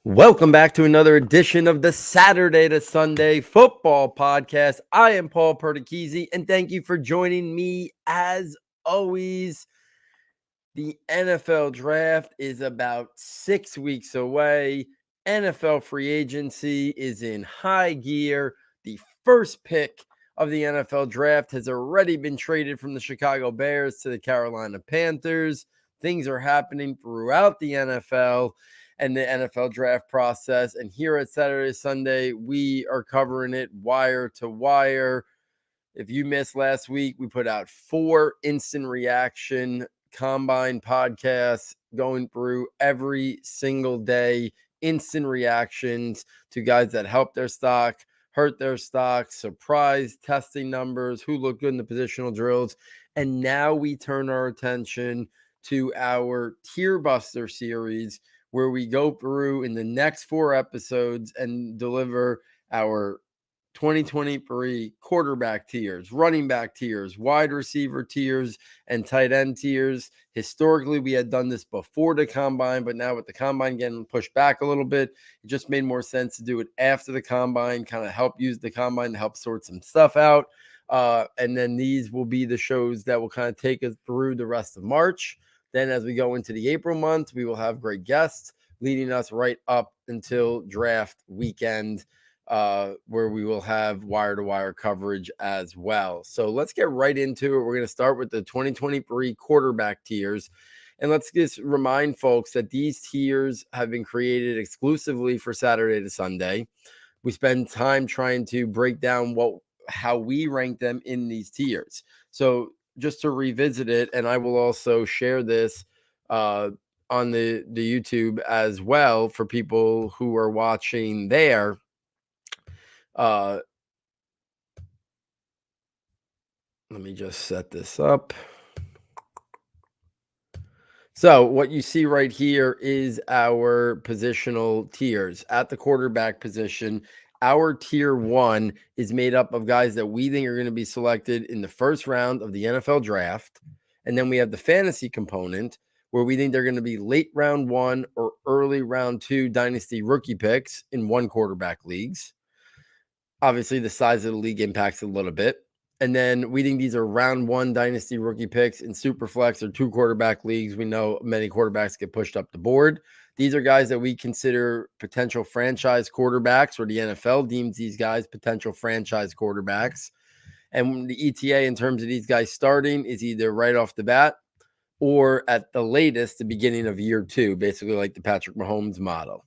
Welcome back to another edition of the Saturday to Sunday Football Podcast. I am Paul Perdichizzi, and thank you for joining me as always. The NFL draft is about 6 weeks away. NFL free agency is in high gear. The first pick of the NFL draft has already been traded from the Chicago Bears to the Carolina Panthers. Things are happening throughout the NFL and the NFL draft process. And here at Saturday Sunday, we are covering it wire to wire. If you missed last week, we put out 4 instant reaction combine podcasts going through every single day, instant reactions to guys that helped their stock, hurt their stock, surprise testing numbers, who looked good in the positional drills. And now we turn our attention to our TierBuster series, where we go through in the next 4 episodes and deliver our 2023 quarterback tiers, running back tiers, wide receiver tiers, and tight end tiers. Historically, we had done this before the combine, but now with the combine getting pushed back a little bit, it just made more sense to do it after the combine, kind of help use the combine to help sort some stuff out. And then these will be the shows that will kind of take us through the rest of March. Then as we go into the April month, we will have great guests leading us right up until draft weekend, where we will have wire-to-wire coverage as well. So let's get right into it. We're going to start with the 2023 quarterback tiers. And let's just remind folks that these tiers have been created exclusively for Saturday to Sunday. We spend time trying to break down how we rank them in these tiers. So just to revisit it, and I will also share this on the YouTube as well for people who are watching there. Let me just set this up. So what you see right here is our positional tiers. At the quarterback position, our tier 1 is made up of guys that we think are going to be selected in the first round of the NFL draft. And then we have the fantasy component, where we think they're going to be late round 1 or early round 2 dynasty rookie picks in one quarterback leagues. Obviously, the size of the league impacts a little bit. And then we think these are round 1 dynasty rookie picks in Superflex or 2 quarterback leagues. We know many quarterbacks get pushed up the board. These are guys that we consider potential franchise quarterbacks, or the NFL deems these guys potential franchise quarterbacks. And the ETA in terms of these guys starting is either right off the bat or at the latest, the beginning of year 2, basically like the Patrick Mahomes model.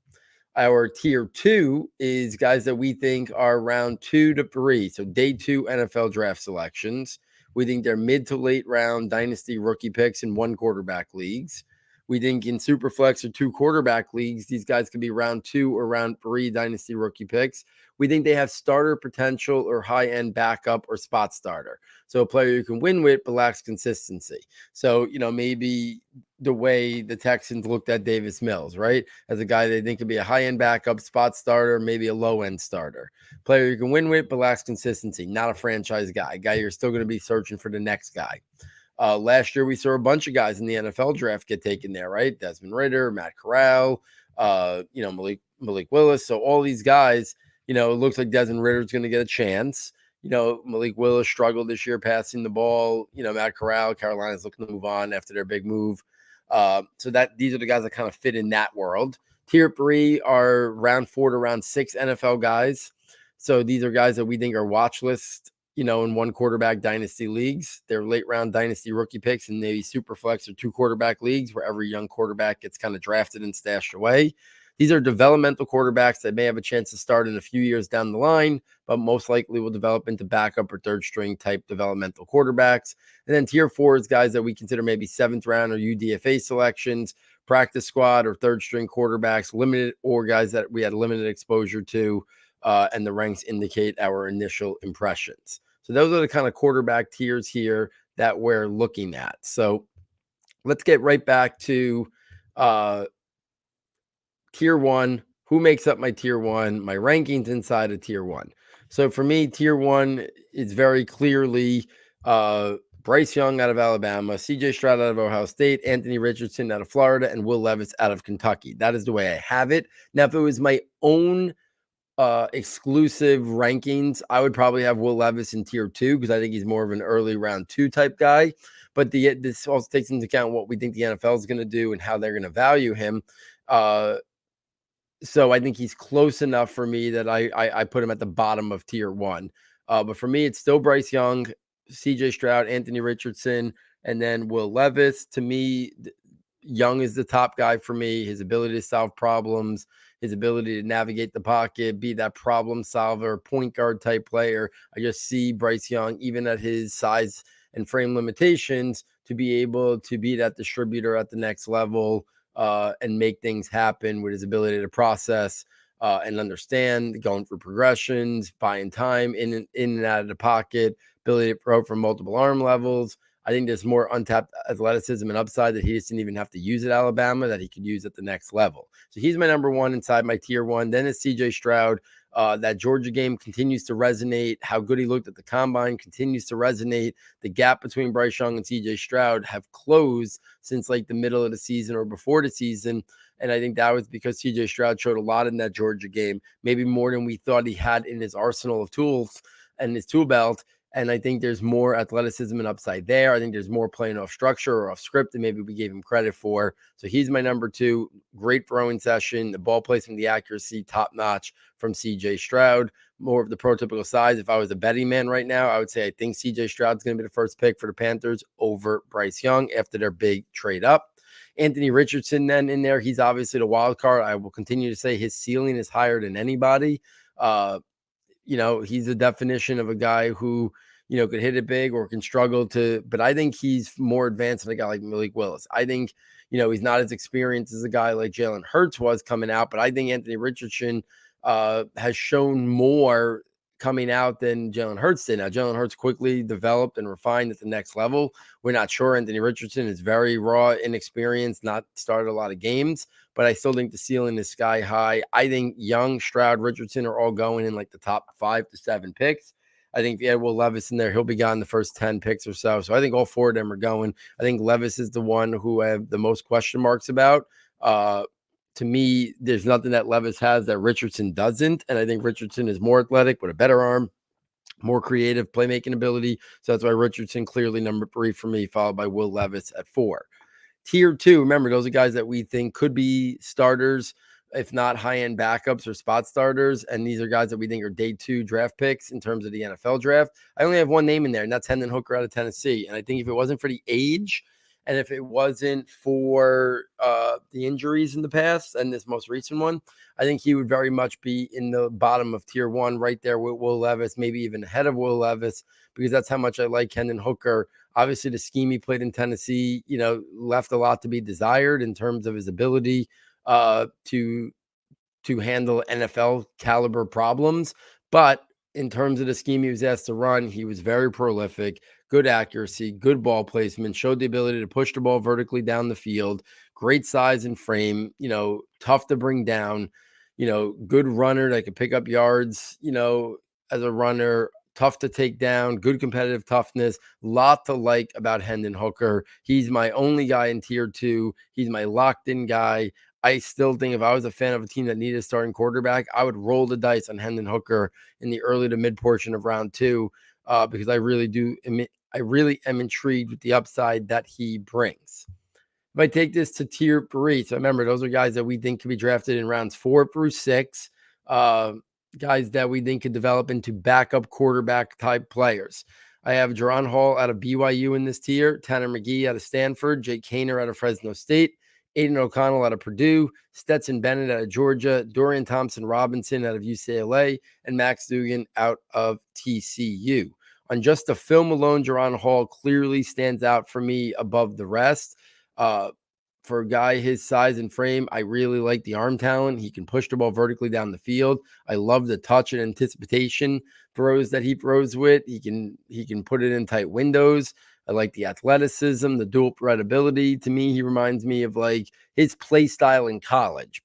Our tier 2 is guys that we think are round 2 to 3. So day 2 NFL draft selections. We think they're mid to late round dynasty rookie picks in one quarterback leagues. We think in Superflex or 2 quarterback leagues, these guys could be round 2 or round 3 dynasty rookie picks. We think they have starter potential or high-end backup or spot starter. So a player you can win with but lacks consistency. So, maybe the way the Texans looked at Davis Mills, right? As a guy they think could be a high-end backup, spot starter, maybe a low-end starter. Player you can win with but lacks consistency. Not a franchise guy. Guy you're still going to be searching for the next guy. Last year, we saw a bunch of guys in the NFL draft get taken there, right? Desmond Ridder, Matt Corral, Malik Willis. So all these guys, it looks like Desmond Ridder is going to get a chance. Malik Willis struggled this year passing the ball. Matt Corral, Carolina's looking to move on after their big move. So these are the guys that kind of fit in that world. Tier 3 are round 4 to round 6 NFL guys. So these are guys that we think are watch list, in one quarterback dynasty leagues. They're late round dynasty rookie picks in maybe super flex or 2 quarterback leagues where every young quarterback gets kind of drafted and stashed away. These are developmental quarterbacks that may have a chance to start in a few years down the line, but most likely will develop into backup or third string type developmental quarterbacks. And then tier 4 is guys that we consider maybe 7th round or UDFA selections, practice squad or third string quarterbacks, limited, or guys that we had limited exposure to, and the ranks indicate our initial impressions. So those are the kind of quarterback tiers here that we're looking at. So let's get right back to tier 1. Who makes up my tier 1? My rankings inside of tier 1. So for me, tier 1 is very clearly Bryce Young out of Alabama, CJ Stroud out of Ohio State, Anthony Richardson out of Florida, and Will Levis out of Kentucky. That is the way I have it. Now, if it was my own exclusive rankings, I would probably have Will Levis in tier 2 because I think he's more of an early round 2 type guy. But this also takes into account what we think the NFL is going to do and how they're going to value him. So I think he's close enough for me that I put him at the bottom of tier 1. But for me, it's still Bryce Young, CJ Stroud, Anthony Richardson, and then Will Levis. To me, Young is the top guy for me. His ability to solve problems, his ability to navigate the pocket, be that problem solver, point guard type player. I just see Bryce Young, even at his size and frame limitations, to be able to be that distributor at the next level and make things happen with his ability to process and understand, going for progressions, buying time in and out of the pocket, ability to throw from multiple arm levels. I think there's more untapped athleticism and upside that he just didn't even have to use at Alabama that he could use at the next level. So he's my number 1 inside my tier 1. Then it's CJ Stroud. That Georgia game continues to resonate. How good he looked at the combine continues to resonate. The gap between Bryce Young and CJ Stroud have closed since like the middle of the season or before the season. And I think that was because CJ Stroud showed a lot in that Georgia game, maybe more than we thought he had in his arsenal of tools and his tool belt. And I think there's more athleticism and upside there. I think there's more playing off structure or off script than maybe we gave him credit for. So he's my number 2. Great throwing session. The ball placement, the accuracy, top notch from CJ Stroud. More of the prototypical size. If I was a betting man right now, I would say I think CJ Stroud's going to be the first pick for the Panthers over Bryce Young after their big trade up. Anthony Richardson then in there. He's obviously the wild card. I will continue to say his ceiling is higher than anybody. He's a definition of a guy who, could hit it big or can struggle to, but I think he's more advanced than a guy like Malik Willis. I think, he's not as experienced as a guy like Jalen Hurts was coming out, but I think Anthony Richardson has shown more coming out than Jalen Hurts did. Now, Jalen Hurts quickly developed and refined at the next level. We're not sure. Anthony Richardson is very raw, inexperienced, not started a lot of games, but I still think the ceiling is sky high. I think Young, Stroud, Richardson are all going in like the top 5 to 7 picks. I think if you had Will Levis in there, he'll be gone the first 10 picks or so. So I think all 4 of them are going. I think Levis is the one who I have the most question marks about. To me, there's nothing that Levis has that Richardson doesn't. And I think Richardson is more athletic with a better arm, more creative playmaking ability. So that's why Richardson clearly number 3 for me, followed by Will Levis at 4. Tier 2, remember, those are guys that we think could be starters, if not high-end backups or spot starters. And these are guys that we think are day 2 draft picks in terms of the NFL draft. I only have one name in there, and that's Hendon Hooker out of Tennessee. And I think if it wasn't for the age and if it wasn't for the injuries in the past and this most recent one, I think he would very much be in the bottom of tier 1 right there with Will Levis, maybe even ahead of Will Levis, because that's how much I like Hendon Hooker. Obviously, the scheme he played in Tennessee, left a lot to be desired in terms of his ability to handle NFL caliber problems. But in terms of the scheme he was asked to run, he was very prolific, good accuracy, good ball placement, showed the ability to push the ball vertically down the field, great size and frame, tough to bring down, good runner that could pick up yards, as a runner, tough to take down, good competitive toughness, lot to like about Hendon Hooker. He's my only guy in tier 2. He's my locked in guy. I still think if I was a fan of a team that needed a starting quarterback, I would roll the dice on Hendon Hooker in the early to mid portion of round 2 because I really am intrigued with the upside that he brings. If I take this to tier 3, so remember, those are guys that we think could be drafted in rounds 4 through 6, guys that we think could develop into backup quarterback type players. I have Jaron Hall out of BYU in this tier, Tanner McGee out of Stanford, Jake Kaner out of Fresno State, Aiden O'Connell out of Purdue, Stetson Bennett out of Georgia, Dorian Thompson-Robinson out of UCLA, and Max Duggan out of TCU. On just the film alone, Jaron Hall clearly stands out for me above the rest. For a guy his size and frame, I really like the arm talent. He can push the ball vertically down the field. I love the touch and anticipation throws that he throws with. He can put it in tight windows. I like the athleticism, the dual threat ability. To me, he reminds me of like his play style in college.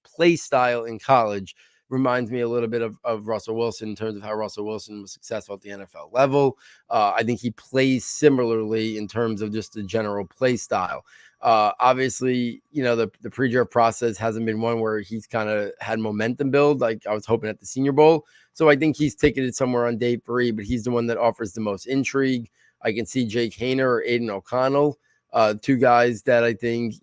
reminds me a little bit of Russell Wilson in terms of how Russell Wilson was successful at the NFL level. I think he plays similarly in terms of just the general play style. Obviously, the pre-draft process hasn't been one where he's kind of had momentum build like I was hoping at the Senior Bowl. So I think he's ticketed somewhere on day 3, but he's the one that offers the most intrigue. I can see Jake Haener or Aiden O'Connell, 2 guys that I think,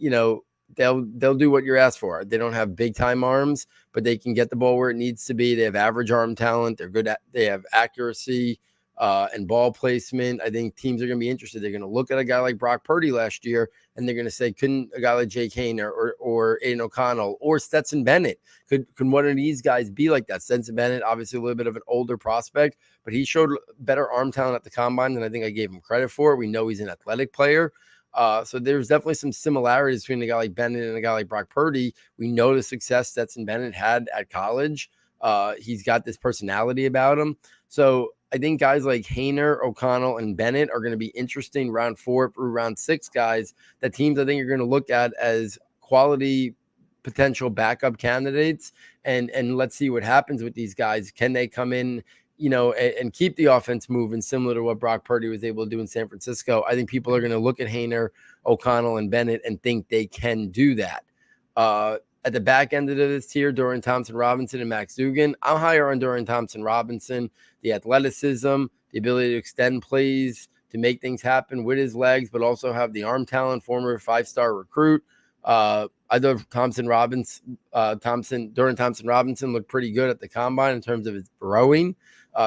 they'll do what you're asked for. They don't have big time arms, but they can get the ball where it needs to be. They have average arm talent. They have accuracy and ball placement. I think teams are going to be interested. They're going to look at a guy like Brock Purdy last year, and they're going to say, couldn't a guy like Jake Haener or Aiden O'Connell or Stetson Bennett, could one of these guys be like that? Stetson Bennett, obviously a little bit of an older prospect, but he showed better arm talent at the combine than I think I gave him credit for. We know he's an athletic player. So there's definitely some similarities between a guy like Bennett and a guy like Brock Purdy. We know the success Stetson Bennett had at college. He's got this personality about him. So I think guys like Haener, O'Connell, and Bennett are going to be interesting round 4 through round 6 guys that teams I think are going to look at as quality potential backup candidates. And let's see what happens with these guys. Can they come in, and keep the offense moving similar to what Brock Purdy was able to do in San Francisco? I think people are going to look at Haener, O'Connell, and Bennett and think they can do that. At the back end of this tier, Dorian Thompson-Robinson and Max Duggan. I'm higher on Dorian Thompson-Robinson. The athleticism, the ability to extend plays, to make things happen with his legs, but also have the arm talent, former 5-star recruit. I thought Dorian Thompson-Robinson looked pretty good at the combine in terms of his throwing.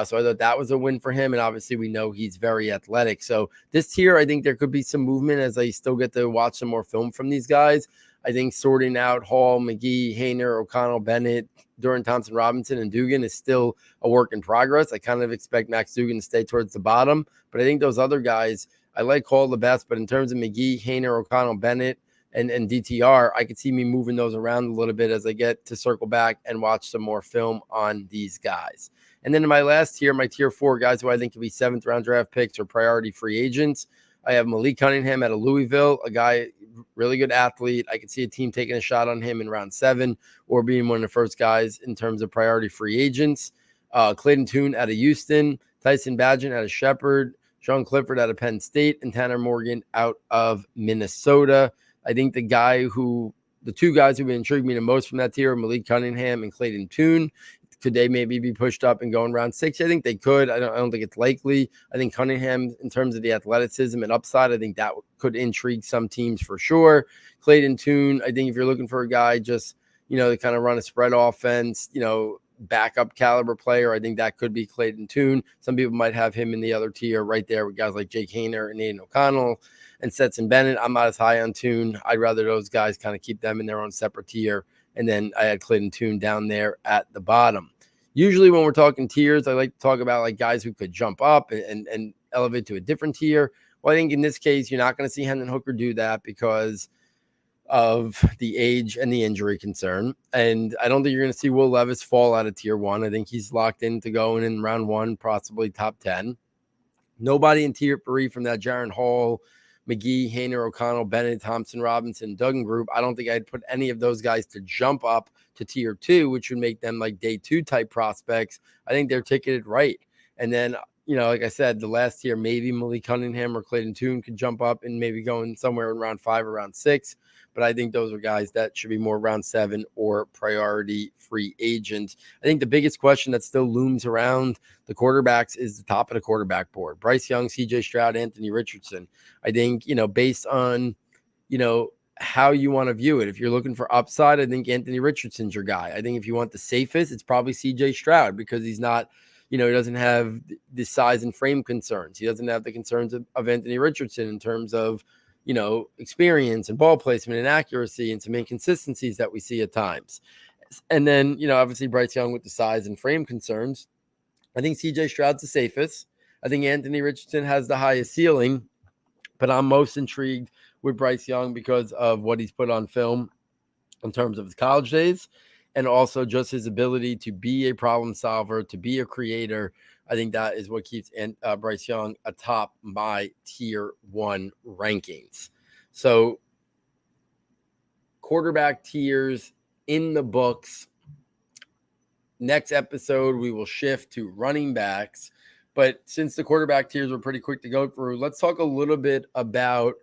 So I thought that was a win for him. And obviously we know he's very athletic. So this tier, I think there could be some movement as I still get to watch some more film from these guys. I think sorting out Hall, McGee, Haener, O'Connell, Bennett, Dorian Thompson-Robinson, and Duggan is still a work in progress. I kind of expect Max Duggan to stay towards the bottom. But I think those other guys, I like Hall the best. But in terms of McGee, Haener, O'Connell, Bennett, and DTR, I could see me moving those around a little bit as I get to circle back and watch some more film on these guys. And then in my last tier, my tier 4 guys who I think could be 7th round draft picks or priority free agents. I have Malik Cunningham out of Louisville, a guy, really good athlete. I could see a team taking a shot on him in round 7 or being one of the first guys in terms of priority free agents. Clayton Tune out of Houston, Tyson Bagent out of Shepherd, Sean Clifford out of Penn State, and Tanner Morgan out of Minnesota. I think the 2 guys who intrigued me the most from that tier are Malik Cunningham and Clayton Tune. Could they maybe be pushed up and go in round 6? I think they could. I don't think it's likely. I think Cunningham, in terms of the athleticism and upside, I think that could intrigue some teams for sure. Clayton Tune, I think if you're looking for a guy just, to kind of run a spread offense, backup caliber player, I think that could be Clayton Tune. Some people might have him in the other tier right there with guys like Jake Haener and Aiden O'Connell and Stetson Bennett. I'm not as high on Tune. I'd rather those guys kind of keep them in their own separate tier. And then I had Clayton Tune down there at the bottom. Usually when we're talking tiers, I like to talk about like guys who could jump up and elevate to a different tier. Well, I think in this case, you're not going to see Hendon Hooker do that because of the age and the injury concern. And I don't think you're going to see Will Levis fall out of tier 1. I think he's locked into going in round 1, possibly top 10. Nobody in tier 3 from that Jaron Hall, McGee, Haener, O'Connell, Bennett, Thompson, Robinson, Duggan group. I don't think I'd put any of those guys to jump up to tier 2, which would make them like day 2 type prospects. I think they're ticketed right. And then, like I said, the last tier, maybe Malik Cunningham or Clayton Tune could jump up and maybe go in somewhere in round 5 or round 6. But I think those are guys that should be more round 7 or priority free agents. I think the biggest question that still looms around the quarterbacks is the top of the quarterback board. Bryce Young, CJ Stroud, Anthony Richardson. I think, based on, how you want to view it. If you're looking for upside, I think Anthony Richardson's your guy. I think if you want the safest, it's probably CJ Stroud because he's not, he doesn't have the size and frame concerns. He doesn't have the concerns of Anthony Richardson in terms of, experience and ball placement and accuracy and some inconsistencies that we see at times. And then, obviously Bryce Young with the size and frame concerns. I think CJ Stroud's the safest. I think Anthony Richardson has the highest ceiling, but I'm most intrigued with Bryce Young because of what he's put on film in terms of his college days and also just his ability to be a problem solver, to be a creator. I think that is what keeps Bryce Young atop my tier 1 rankings. So quarterback tiers in the books. Next episode, we will shift to running backs. But since the quarterback tiers were pretty quick to go through, let's talk a little bit about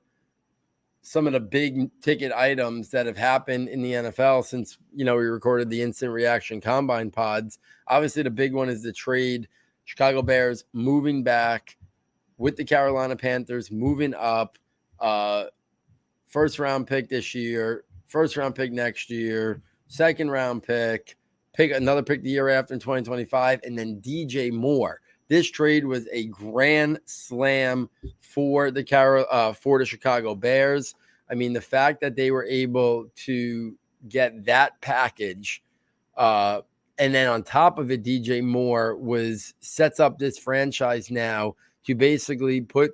some of the big ticket items that have happened in the NFL since, we recorded the instant reaction combine pods. Obviously, the big one is the trade. Chicago Bears moving back with the Carolina Panthers, moving up. First round pick this year, first round pick next year, second round pick another pick the year after in 2025, and then DJ Moore. This trade was a grand slam for the Chicago Bears. I mean, the fact that they were able to get that package, and then on top of it, DJ Moore sets up this franchise now to basically put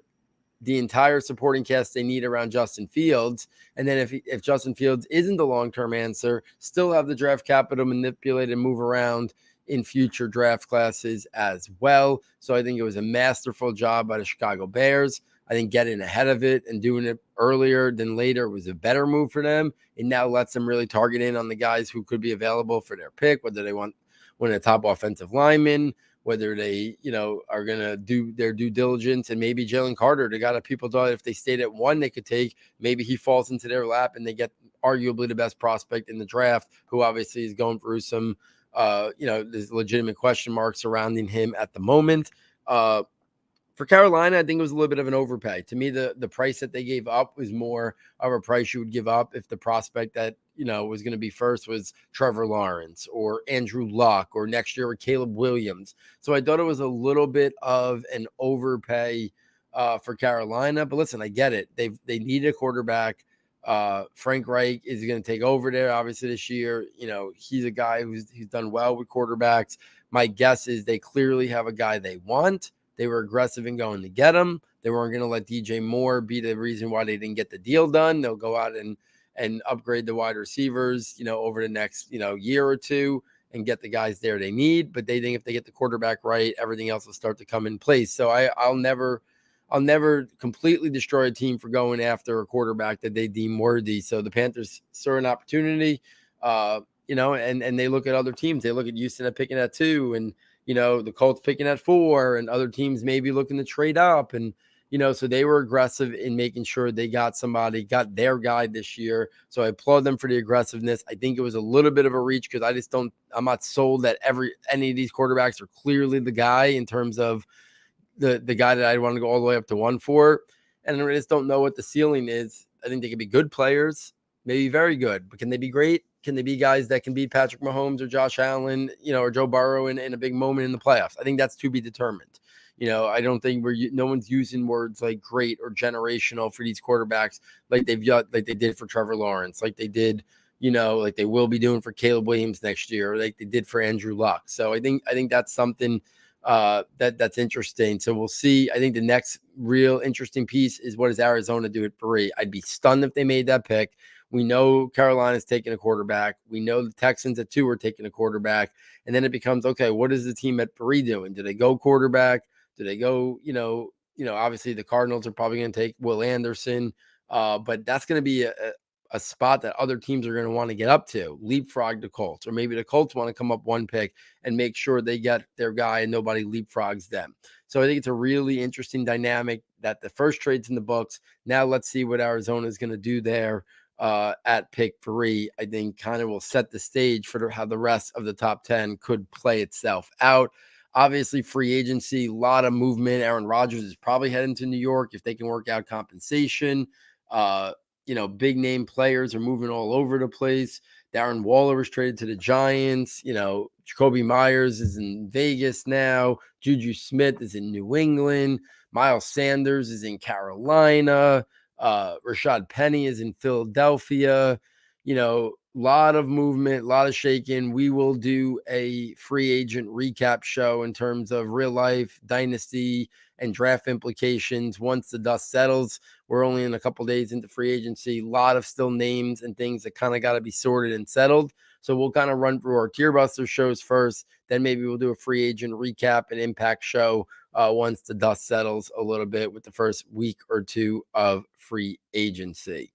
the entire supporting cast they need around Justin Fields. And then if Justin Fields isn't the long-term answer, still have the draft capital manipulate and move around in future draft classes as well. So I think it was a masterful job by the Chicago Bears. I think getting ahead of it and doing it earlier than later was a better move for them. It now lets them really target in on the guys who could be available for their pick, whether they want one of the top offensive linemen, whether they, are going to do their due diligence, and maybe Jalen Carter, the guy that people thought if they stayed at one, they could take, maybe he falls into their lap and they get arguably the best prospect in the draft, who obviously is going through some, there's legitimate question marks surrounding him at the moment. For Carolina, I think it was a little bit of an overpay. To me, the price that they gave up was more of a price you would give up if the prospect that, was going to be first was Trevor Lawrence or Andrew Luck, or next year with Caleb Williams. So I thought it was a little bit of an overpay for Carolina. But listen, I get it. They need a quarterback. Frank Reich is going to take over there, obviously, this year. He's a guy who's done well with quarterbacks. My guess is they clearly have a guy they want. They were aggressive in going to get him. They weren't going to let DJ Moore be the reason why they didn't get the deal done. They'll go out and upgrade the wide receivers, over the next, year or two, and get the guys there they need. But they think if they get the quarterback right, everything else will start to come in place. So I'll never completely destroy a team for going after a quarterback that they deem worthy. So the Panthers saw an opportunity, and they look at other teams. They look at Houston at picking at 2, and the Colts picking at 4, and other teams maybe looking to trade up. And, so they were aggressive in making sure they got got their guy this year. So I applaud them for the aggressiveness. I think it was a little bit of a reach because I'm not sold that any of these quarterbacks are clearly the guy in terms of the guy that I'd want to go all the way up to 1 for. And I just don't know what the ceiling is. I think they could be good players, maybe very good, but can they be great? Can they be guys that can beat Patrick Mahomes or Josh Allen, or Joe Burrow in a big moment in the playoffs? I think that's to be determined. I don't think no one's using words like great or generational for these quarterbacks like they did for Trevor Lawrence, like they did, like they will be doing for Caleb Williams next year, or like they did for Andrew Luck. So I think that's something that's interesting. So we'll see. I think the next real interesting piece is, what does Arizona do at 3? I'd be stunned if they made that pick. We know Carolina's taking a quarterback. We know the Texans at 2 are taking a quarterback. And then it becomes, okay, what is the team at 3 doing? Do they go quarterback? Do they go, obviously the Cardinals are probably going to take Will Anderson. But that's going to be a spot that other teams are going to want to get up to, leapfrog the Colts. Or maybe the Colts want to come up 1 pick and make sure they get their guy and nobody leapfrogs them. So I think it's a really interesting dynamic that the first trade's in the books. Now let's see what Arizona is going to do there at pick 3. I think kind of will set the stage for how the rest of the top 10 could play itself out. Obviously, free agency, a lot of movement. Aaron Rodgers is probably heading to New York if they can work out compensation. Big name players are moving all over the place. Darren Waller was traded to the Giants. Jacoby Myers is in Vegas now. Juju Smith is in New England. Miles Sanders is in Carolina. Rashad Penny is in Philadelphia. Lot of movement, a lot of shaking. We will do a free agent recap show in terms of real life, dynasty, and draft implications once the dust settles. We're only in a couple days into free agency. A lot of still names and things that kind of got to be sorted and settled. So we'll kind of run through our TierBuster shows first. Then maybe we'll do a free agent recap and impact show once the dust settles a little bit with the first week or 2 of free agency.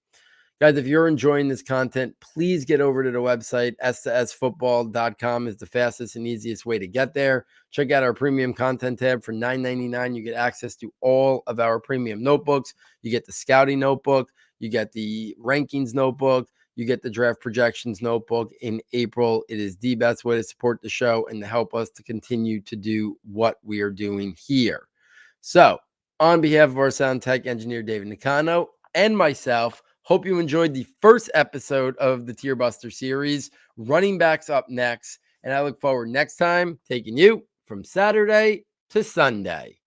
Guys, if you're enjoying this content, please get over to the website. S2SFootball.com is the fastest and easiest way to get there. Check out our premium content tab for $9.99. You get access to all of our premium notebooks. You get the scouting notebook. You get the rankings notebook. You get the draft projections notebook in April. It is the best way to support the show and to help us to continue to do what we are doing here. So, on behalf of our sound tech engineer, David Nakano, and myself, hope you enjoyed the first episode of the TierBuster series. Running backs up next. And I look forward next time taking you from Saturday to Sunday.